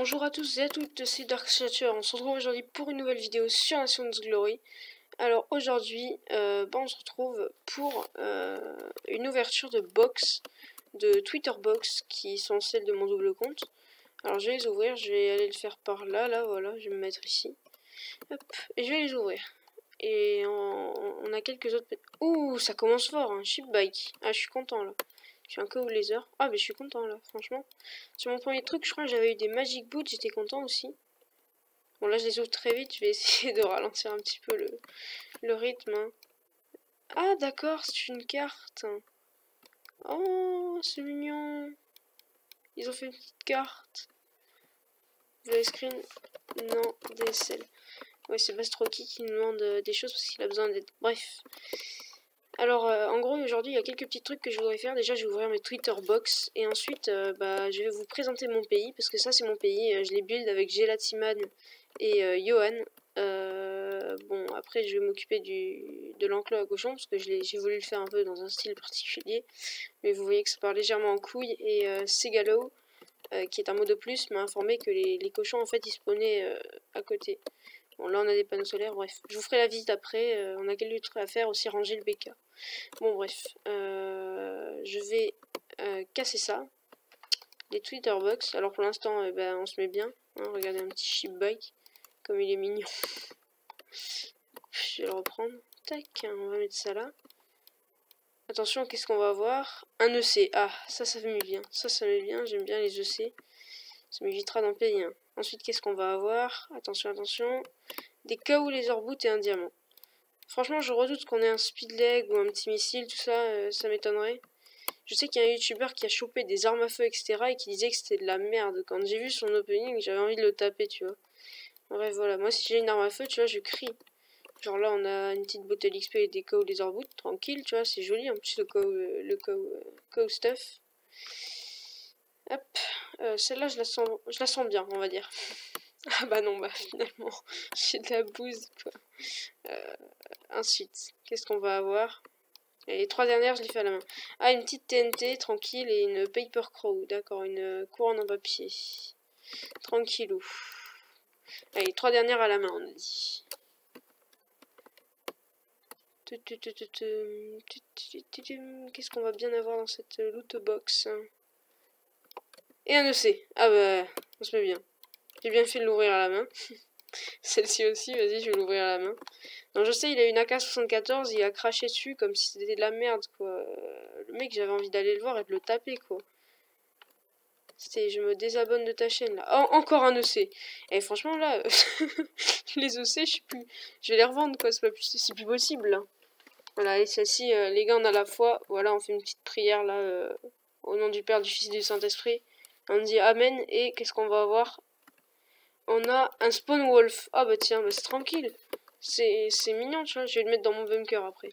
Bonjour à tous et à toutes, c'est Darkchatcher. On se retrouve aujourd'hui pour une nouvelle vidéo sur Nation's Glory. Alors aujourd'hui, on se retrouve pour une ouverture de box, de Twitter box, qui sont celles de mon double compte. Alors je vais les ouvrir, je vais aller le faire par là, voilà, je vais me mettre ici. Hop, et je vais les ouvrir. Et on a quelques autres... Ouh, ça commence fort, un ship bike. Ah, je suis content là. Je suis un co laser. Ah, mais je suis content là, franchement. Sur mon premier truc, je crois que j'avais eu des Magic Boots, j'étais content aussi. Bon, là, je les ouvre très vite, je vais essayer de ralentir un petit peu le rythme. Hein. Ah, d'accord, c'est une carte. Oh, c'est mignon. Ils ont fait une petite carte. Vous avez screen? Non, DSL. Ouais, c'est Bastroki qui nous demande des choses parce qu'il a besoin d'aide. Bref. Alors, en gros, aujourd'hui, il y a quelques petits trucs que je voudrais faire. Déjà, je vais ouvrir mes Twitter box. Et ensuite, je vais vous présenter mon pays. Parce que ça, c'est mon pays. Je l'ai build avec Gelatiman et Johan. Bon, après, je vais m'occuper de l'enclos à cochon. Parce que j'ai voulu le faire un peu dans un style particulier. Mais vous voyez que ça part légèrement en couille. Et Segalo, qui est un mot de plus, m'a informé que les cochons, en fait, ils spawnaient à côté. Bon, là, on a des panneaux solaires, bref. Je vous ferai la visite après. On a quelques trucs à faire, aussi ranger le BK. Bon, bref. Je vais casser ça. Les Twitter box. Alors, pour l'instant, on se met bien. Hein, regardez un petit ship bike. Comme il est mignon. Je vais le reprendre. Tac, on va mettre ça là. Attention, qu'est-ce qu'on va avoir? Un EC. Ah, ça me met bien. Ça me met bien. J'aime bien les EC. Ça m'évitera d'en payer un. Ensuite, qu'est-ce qu'on va avoir? Attention, attention. Des KO laser boot et un diamant. Franchement, je redoute qu'on ait un speed leg ou un petit missile, tout ça, ça m'étonnerait. Je sais qu'il y a un youtubeur qui a chopé des armes à feu, etc. et qui disait que c'était de la merde. Quand j'ai vu son opening, j'avais envie de le taper, tu vois. Bref, voilà. Moi, si j'ai une arme à feu, tu vois, je crie. Genre là, on a une petite bottle XP et des KO laser boot, tranquille, tu vois, c'est joli. En plus, le KO stuff. Hop. Celle-là, je la sens bien, on va dire. Ah bah non, finalement, j'ai de la bouse, quoi. Ensuite, qu'est-ce qu'on va avoir? Et les trois dernières, je les fais à la main. Ah, une petite TNT, tranquille, et une Paper Crow. D'accord, une couronne en papier. Tranquillou. Allez, les trois dernières à la main, on a dit. Qu'est-ce qu'on va bien avoir dans cette loot box? Et un EC. Ah bah, on se met bien. J'ai bien fait de l'ouvrir à la main. Celle-ci aussi, vas-y, je vais l'ouvrir à la main. Non, je sais, il a une AK-74, il a craché dessus comme si c'était de la merde, quoi. Le mec, j'avais envie d'aller le voir et de le taper, quoi. C'était, je me désabonne de ta chaîne, là. Oh, encore un EC. Et franchement, là, les EC, je sais plus. Je vais les revendre, quoi, c'est plus possible, là. Voilà, et celle-ci, les gars, on a la foi. Voilà, on fait une petite prière, là, au nom du Père, du Fils et du Saint-Esprit. On dit Amen, et qu'est-ce qu'on va avoir? On a un spawn wolf. Ah bah tiens, bah c'est tranquille. C'est mignon, tu vois. Je vais le mettre dans mon bunker après.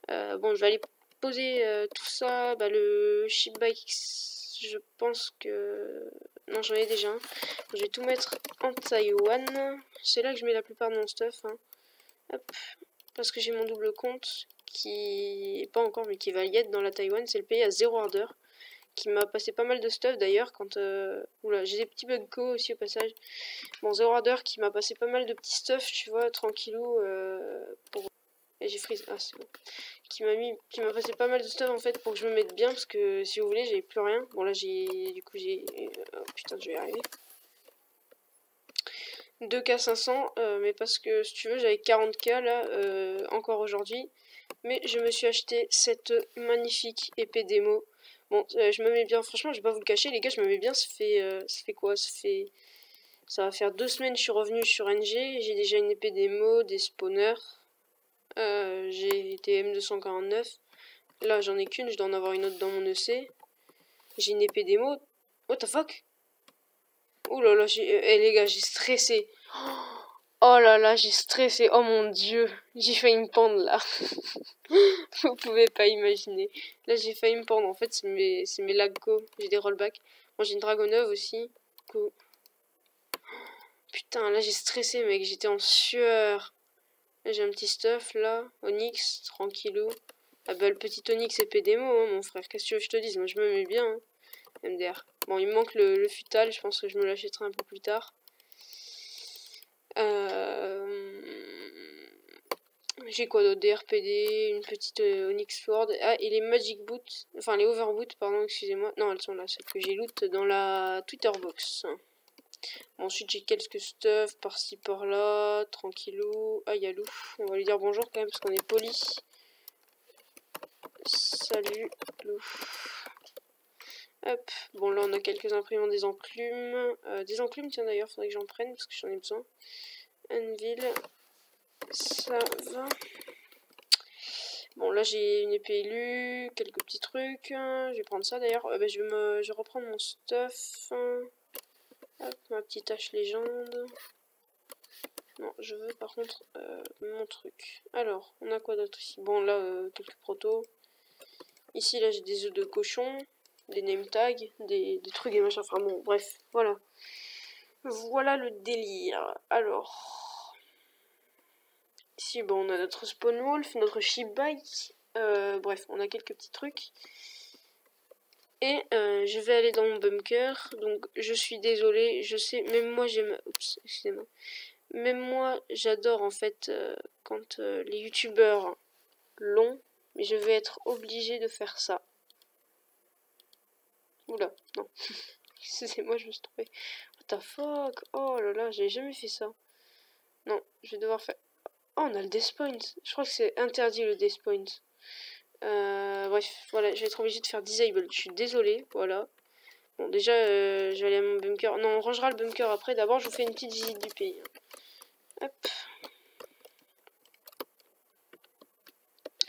Bon, je vais aller poser tout ça. Bah, le ship bike, je pense que... Non, j'en ai déjà un. Je vais tout mettre en Taïwan. C'est là que je mets la plupart de mon stuff. Hein. Hop. Parce que j'ai mon double compte qui... Pas encore, mais qui va y être dans la Taïwan. C'est le pays à 0 ardeur. Qui m'a passé pas mal de stuff d'ailleurs quand... Oula, j'ai des petits bugs co aussi au passage. Bon, Zero Order qui m'a passé pas mal de petits stuff, tu vois, tranquillou, pour... Et j'ai freeze, ah c'est bon. Qui m'a passé pas mal de stuff en fait pour que je me mette bien, parce que si vous voulez, j'avais plus rien. Bon là du coup j'ai... Oh putain, je vais y arriver. 2K 500, mais parce que si tu veux, j'avais 40K là, encore aujourd'hui. Mais je me suis acheté cette magnifique épée démo. Bon, je me mets bien, franchement, je vais pas vous le cacher, les gars, je me mets bien, ça fait quoi? Ça va faire 2 semaines que je suis revenu sur NG. J'ai déjà une épée démo, des spawners. J'ai des M249. Là, j'en ai qu'une, je dois en avoir une autre dans mon EC. J'ai une épée démo. What the fuck? Oh là là, les gars, j'ai stressé. Oh là là, j'ai stressé. Oh mon dieu, j'ai failli me pendre là. Vous pouvez pas imaginer. Là, j'ai failli me pendre. En fait, c'est mes lagco. J'ai des rollbacks. Moi, j'ai une Dragonov aussi. Cool. Putain, là, j'ai stressé, mec. J'étais en sueur. Là, j'ai un petit stuff là. Onyx, tranquillou. Ah bah, le petit Onyx épée démo, hein, mon frère. Qu'est-ce que tu veux que je te dise? Moi, je me mets bien. Hein. MDR. Bon, il me manque le futal, je pense que je me l'achèterai un peu plus tard. J'ai quoi d'autre? Des RPD, une petite Onyx Sword. Ah, et les Magic Boots, enfin les Overboots, pardon, excusez-moi. Non, elles sont là, celles que j'ai loot dans la Twitter box. Bon, ensuite, j'ai quelques stuff par-ci par-là, tranquillou. Ah, y'a Lou. On va lui dire bonjour quand même parce qu'on est poli. Salut, Lou. Hop, bon là on a quelques imprimantes des enclumes. Des enclumes, tiens d'ailleurs, faudrait que j'en prenne parce que j'en ai besoin. Anvil, ça va. Bon là j'ai une épée élue, quelques petits trucs. Je vais prendre ça d'ailleurs. Je vais reprendre mon stuff. Hop, ma petite hache légende. Non, je veux par contre mon truc. Alors, on a quoi d'autre ici? Bon là, quelques protos. Ici là j'ai des œufs de cochon. Des name tags, des trucs et machin, enfin bon, bref, voilà. Voilà le délire. Alors, ici, bon, on a notre spawn wolf, notre Shiba. Bref, on a quelques petits trucs. Et je vais aller dans mon bunker, donc je suis désolée, je sais, même moi j'aime... Oups, excusez-moi. Même moi, j'adore en fait quand les youtubeurs l'ont, mais je vais être obligée de faire ça. Oula, non. Excusez-moi, je me suis trompée. What the fuck? Oh là là, j'ai jamais fait ça. Non, je vais devoir faire... Oh, on a le despawn. Je crois que c'est interdit le despawn. Bref, voilà, je vais être obligée de faire disable. Je suis désolée, voilà. Bon, déjà, je vais aller à mon bunker. Non, on rangera le bunker après. D'abord, je vous fais une petite visite du pays. Hop.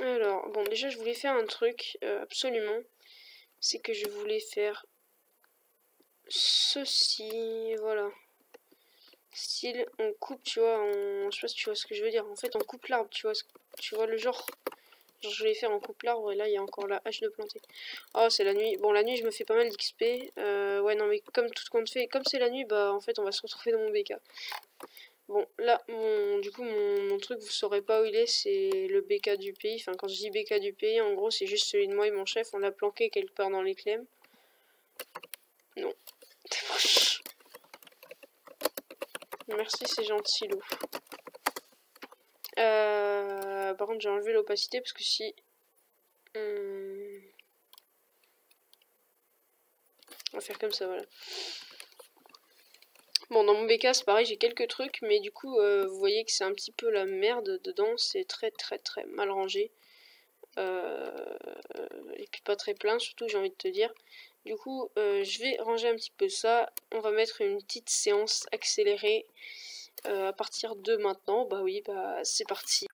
Alors, bon, déjà, je voulais faire un truc, absolument. C'est que je voulais faire ceci, voilà. Style, on coupe, tu vois, je sais pas si tu vois ce que je veux dire. En fait, on coupe l'arbre, tu vois le genre. Genre, je voulais faire en coupe l'arbre et là, il y a encore la hache de planter. Oh, c'est la nuit. Bon, la nuit, je me fais pas mal d'XP. Ouais, non, mais comme tout compte fait, comme c'est la nuit, bah, en fait, on va se retrouver dans mon BK. Bon, là, du coup, mon truc, vous saurez pas où il est, c'est le BK du pays. Enfin, quand je dis BK du pays, en gros, c'est juste celui de moi et mon chef. On l'a planqué quelque part dans les clèmes. Non. T'es moche. Merci, c'est gentil, Lou. Par contre, j'ai enlevé l'opacité parce que si... On va faire comme ça, voilà. Bon, dans mon BK, c'est pareil, j'ai quelques trucs, mais du coup, vous voyez que c'est un petit peu la merde dedans. C'est très mal rangé. Et puis pas très plein, surtout, j'ai envie de te dire. Du coup, je vais ranger un petit peu ça. On va mettre une petite séance accélérée à partir de maintenant. Bah oui, bah c'est parti.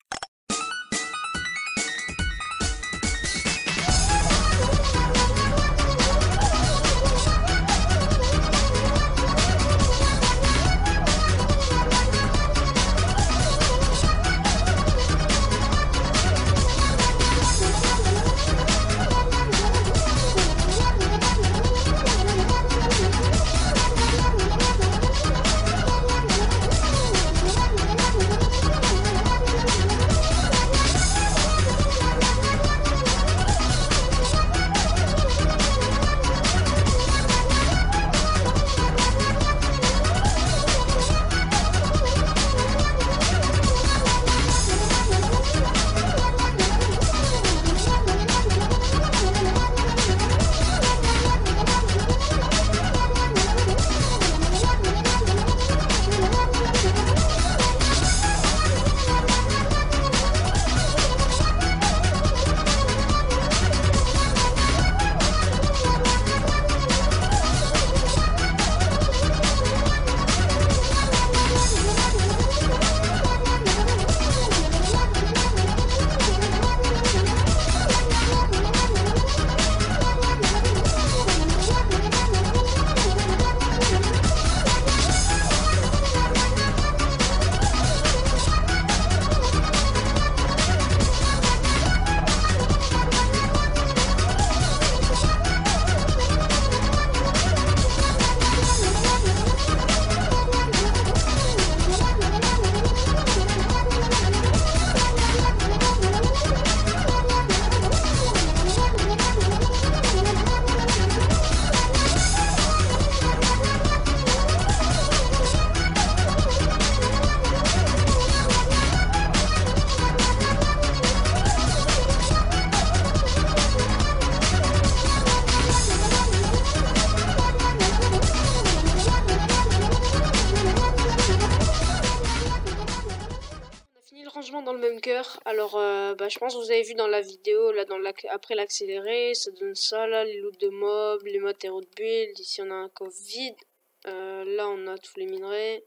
rangement dans le même cœur. Alors, bah, je pense que vous avez vu dans la vidéo, là, après l'accéléré, ça donne ça, là, les loots de mobs, les matériaux de build. Ici, on a un coffre vide. Là, on a tous les minerais.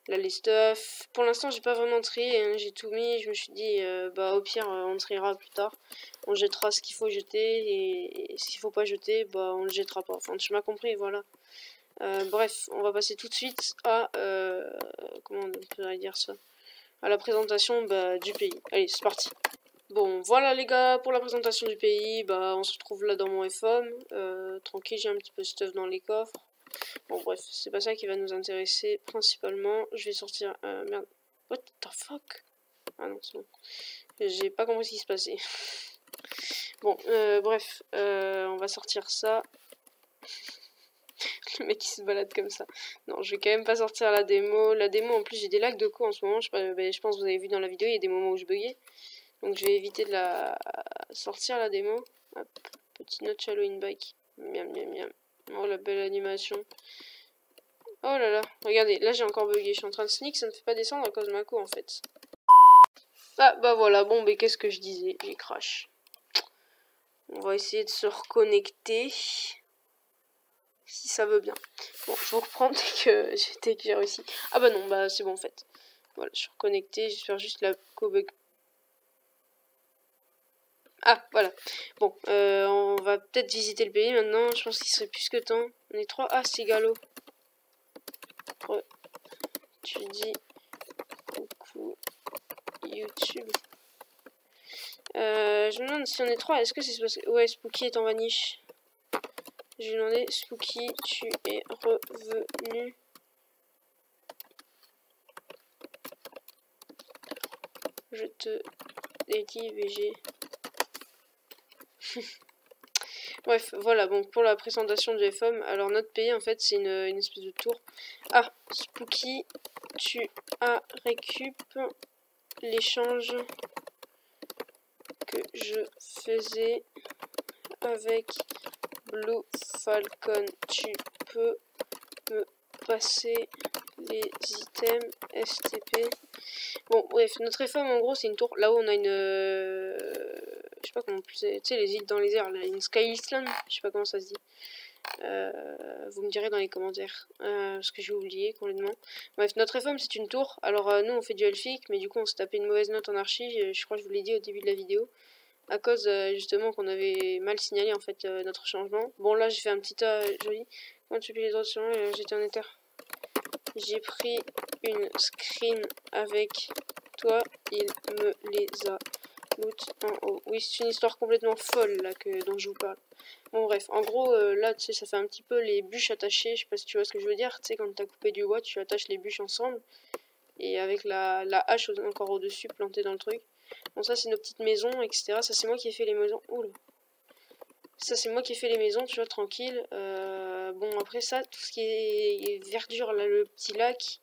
Là, les stuff. Pour l'instant, j'ai pas vraiment trié, hein, j'ai tout mis. Je me suis dit, bah, au pire, on triera plus tard. On jettera ce qu'il faut jeter, et ce qu'il faut pas jeter, bah, on le jettera pas. Enfin, tu m'as compris, voilà. Bref, on va passer tout de suite à... comment on pourrait dire ça? À la présentation bah, du pays. Allez, c'est parti. Bon, voilà les gars, pour la présentation du pays, bah, on se retrouve là dans mon FOM. Tranquille, j'ai un petit peu de stuff dans les coffres. Bon, bref, c'est pas ça qui va nous intéresser principalement. Je vais sortir... merde. What the fuck? Ah non, c'est bon. J'ai pas compris ce qui se passait. Bon, bref, on va sortir ça. Le mec qui se balade comme ça. Non, je vais quand même pas sortir la démo. La démo, en plus, j'ai des lags de co en ce moment. Je pense que vous avez vu dans la vidéo, il y a des moments où je buguais. Donc, je vais éviter de la sortir, la démo. Hop, petite note Halloween bike. Miam, miam, miam. Oh, la belle animation. Oh là là, regardez, là j'ai encore bugué. Je suis en train de sneak, ça ne fait pas descendre à cause de ma co en fait. Ah, bah voilà, bon, mais qu'est-ce que je disais? J'ai crash. On va essayer de se reconnecter. Si ça veut bien. Bon, je vous reprends dès que j'ai réussi. Ah bah non, bah c'est bon en fait. Voilà, je suis reconnecté, j'espère juste la co-bug. Ah, voilà. Bon, on va peut-être visiter le pays maintenant. Je pense qu'il serait plus que temps. On est trois. Ah, c'est Gallo. Tu dis coucou YouTube. Je me demande si on est trois. Est-ce que c'est parce que... Ouais, Spooky est en vaniche. Je vais demander, Spooky, tu es revenu. Je te l'ai dit, VG. Bref, voilà, bon, pour la présentation du FOM, alors notre pays, en fait, c'est une espèce de tour. Ah, Spooky, tu as récup l'échange que je faisais avec Blue Falcon. Tu peux me passer les items STP. Bon, bref, notre FOM, en gros, c'est une tour. Là-haut, on a une... je sais pas comment... Tu sais, les îles dans les airs, là, une Sky Island. Je sais pas comment ça se dit. Vous me direz dans les commentaires. Parce que j'ai oublié complètement. Bref, notre FOM, c'est une tour. Alors, nous, on fait du Elfic, mais du coup, on s'est tapé une mauvaise note en archi. Je crois que je vous l'ai dit au début de la vidéo. À cause, justement, qu'on avait mal signalé, en fait, notre changement. Bon, là, j'ai fait un petit tas joli. Quand tu piles les autres sur moi, j'étais en éther. J'ai pris une screen avec toi, il me les a loot en haut. Oui, c'est une histoire complètement folle là dont je vous parle. Bon bref, en gros là tu sais ça fait un petit peu les bûches attachées, je sais pas si tu vois ce que je veux dire, tu sais quand t'as coupé du bois tu attaches les bûches ensemble et avec la hache encore au dessus plantée dans le truc. Bon ça c'est nos petites maisons etc, ça c'est moi qui ai fait les maisons. Oula. Ça c'est moi qui ai fait les maisons, tu vois, tranquille. Bon après ça, tout ce qui est verdure là, le petit lac,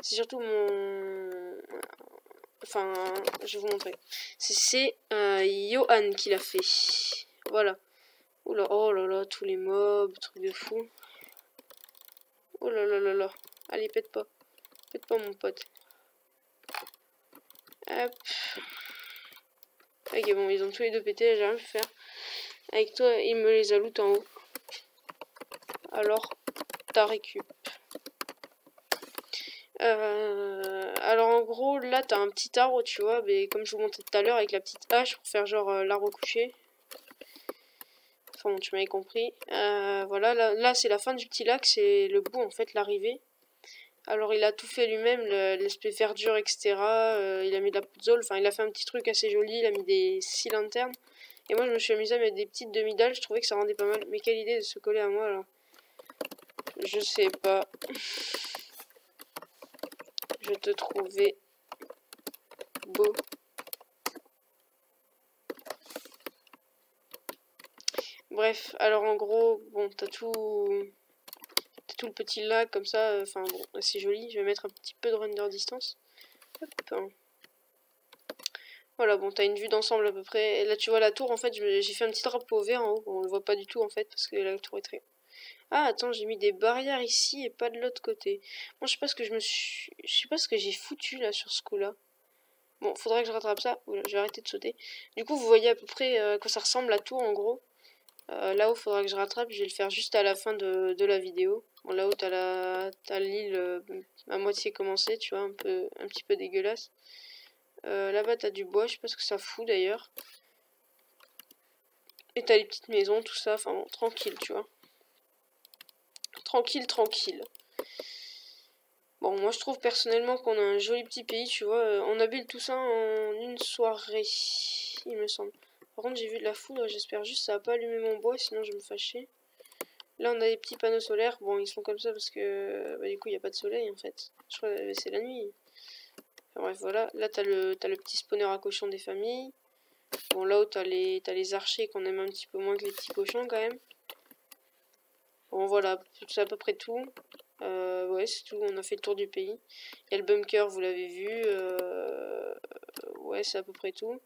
c'est surtout mon... Enfin, je vais vous montrer. C'est Johan qui l'a fait. Voilà. Oula, oh là là, tous les mobs, truc de fou. Oh là là là là. Allez, pète pas. Pète pas mon pote. Hop. Ok, bon, ils ont tous les deux pété, j'ai rien pu faire. Avec toi, il me les a loot en haut. Alors, t'as récup. Alors en gros là t'as un petit arbre tu vois, mais comme je vous montrais tout à l'heure avec la petite hache pour faire genre l'arbre couché. Enfin bon, tu m'avais compris. Voilà, là c'est la fin du petit lac, c'est le bout en fait, l'arrivée. Alors il a tout fait lui-même, l'aspect verdure etc. Il a mis de la pouzzole, enfin il a fait un petit truc assez joli, il a mis des 6 lanternes. Et moi je me suis amusé à mettre des petites demi-dalles, je trouvais que ça rendait pas mal. Mais quelle idée de se coller à moi alors. Je sais pas. Je te trouvais beau. Bref, alors en gros, bon, t'as tout le petit lac comme ça, enfin bon, c'est joli. Je vais mettre un petit peu de render distance. Hop. Voilà, bon, t'as une vue d'ensemble à peu près. Et là, tu vois la tour, en fait, j'ai fait un petit drapeau vert en haut. Bon, on le voit pas du tout, en fait, parce que la tour est très... Ah, attends, j'ai mis des barrières ici et pas de l'autre côté. Bon, je sais pas ce que je sais pas ce que j'ai foutu, là, sur ce coup-là. Bon, faudrait que je rattrape ça. Oula, je vais arrêter de sauter. Du coup, vous voyez à peu près à quoi ça ressemble la tour en gros. Là-haut, faudra que je rattrape. Je vais le faire juste à la fin de la vidéo. Bon, là-haut, t'as l'île à moitié commencée, tu vois, un petit peu dégueulasse. Là-bas, t'as du bois. Je sais pas ce que ça fout d'ailleurs. Et t'as les petites maisons, tout ça. Enfin bon, tranquille, tu vois. Tranquille, tranquille. Bon, moi je trouve personnellement qu'on a un joli petit pays, tu vois. On habite tout ça en une soirée, il me semble. Par contre, j'ai vu de la foudre, j'espère juste que ça va pas allumer mon bois, sinon je vais me fâcher. Là, on a des petits panneaux solaires. Bon, ils sont comme ça parce que bah, du coup, il n'y a pas de soleil en fait. Je crois que c'est la nuit. Enfin, bref, voilà. Là, t'as le petit spawner à cochons des familles. Bon, là-haut, t'as les archers qu'on aime un petit peu moins que les petits cochons quand même. Bon, voilà, c'est à peu près tout. Ouais, c'est tout, on a fait le tour du pays. Il y a le bunker, vous l'avez vu. Ouais, c'est à peu près tout.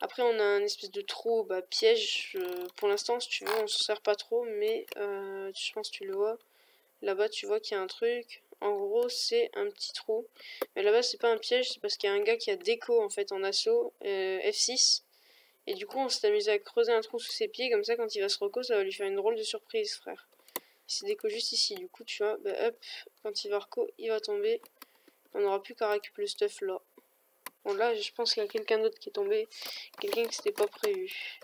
Après, on a un espèce de trou, bah, piège. Pour l'instant, si tu veux, on s'en sert pas trop, mais je pense que tu le vois. Là-bas, tu vois qu'il y a un truc. En gros, c'est un petit trou. Mais là-bas, c'est pas un piège, c'est parce qu'il y a un gars qui a déco en fait en assaut, F6. Et du coup, on s'est amusé à creuser un trou sous ses pieds, comme ça, quand il va se reco, ça va lui faire une drôle de surprise, frère. C'est déco juste ici, du coup, tu vois, bah hop, quand il va reco, il va tomber. On n'aura plus qu'à récupérer le stuff là. Bon, là, je pense qu'il y a quelqu'un d'autre qui est tombé, quelqu'un qui s'était pas prévu.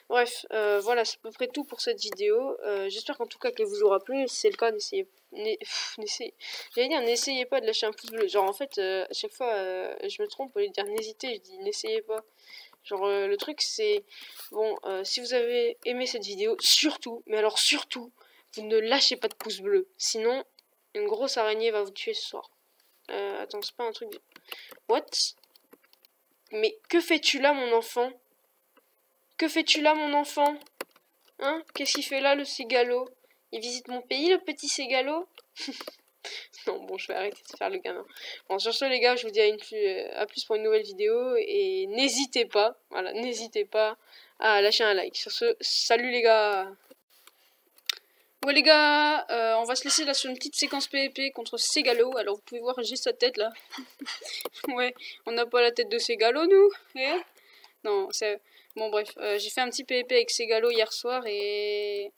Bref, voilà, c'est à peu près tout pour cette vidéo. J'espère qu'en tout cas qu'elle vous aura plu. Si c'est le cas, n'essayez pas de lâcher un pouce bleu. Genre, en fait, à chaque fois, je me trompe au lieu de dire n'hésitez, je dis n'essayez pas. Genre, le truc, c'est... Bon, si vous avez aimé cette vidéo, surtout, mais alors surtout, vous ne lâchez pas de pouce bleu. Sinon, une grosse araignée va vous tuer ce soir. Attends, c'est pas un truc... What? Mais que fais-tu là, mon enfant? Que fais-tu là, mon enfant? Hein? Qu'est-ce qu'il fait là, le cigalo? Il visite mon pays, le petit cigalo? Non, bon, je vais arrêter de faire le gamin. Bon, sur ce, les gars, je vous dis à plus pour une nouvelle vidéo. Et n'hésitez pas, voilà, n'hésitez pas à lâcher un like. Sur ce, salut les gars! Ouais les gars, on va se laisser là sur une petite séquence PvP contre Cégalo. Alors vous pouvez voir juste sa tête là. Ouais, on n'a pas la tête de Cégalo nous. Non, c'est... Bon bref, j'ai fait un petit PvP avec Cégalo hier soir et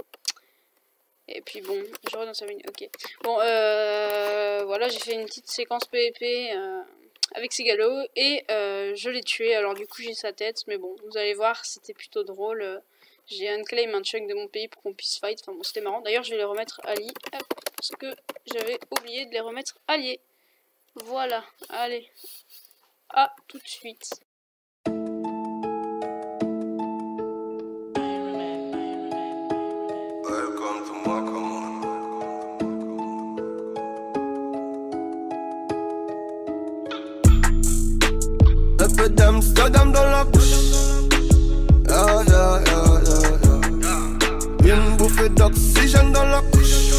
puis bon, je reviens dans 5 minutes, ok. Bon, voilà, j'ai fait une petite séquence PvP avec Cégalo et je l'ai tué. Alors du coup j'ai sa tête, mais bon, vous allez voir, c'était plutôt drôle. J'ai unclaim un chunk de mon pays pour qu'on puisse fight. Enfin bon, c'était marrant. D'ailleurs, je vais les remettre alliés. Parce que j'avais oublié de les remettre alliés. Voilà. Allez. À tout de suite. Un peu d'Amsterdam dans la bouche. Une bouffée d'oxygène dans la couche.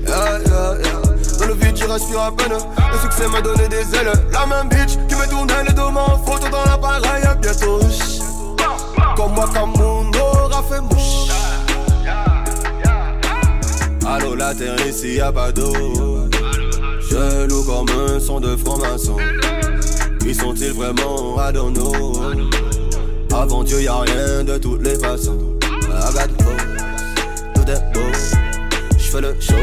Dans le vide, j'y respire à peine. Le succès m'a donné des ailes. La même bitch qui me tournait le dos en photo dans l'appareil. Bientôt, comme moi, comme mon aura fait mouche. Allô, la terre ici, y'a pas d'eau. Je loue comme un son de franc-maçon. Qui sont-ils vraiment à Dono? Avant Dieu, y'a rien de toutes les façons. I got the pose, tout est beau, j'fais le show.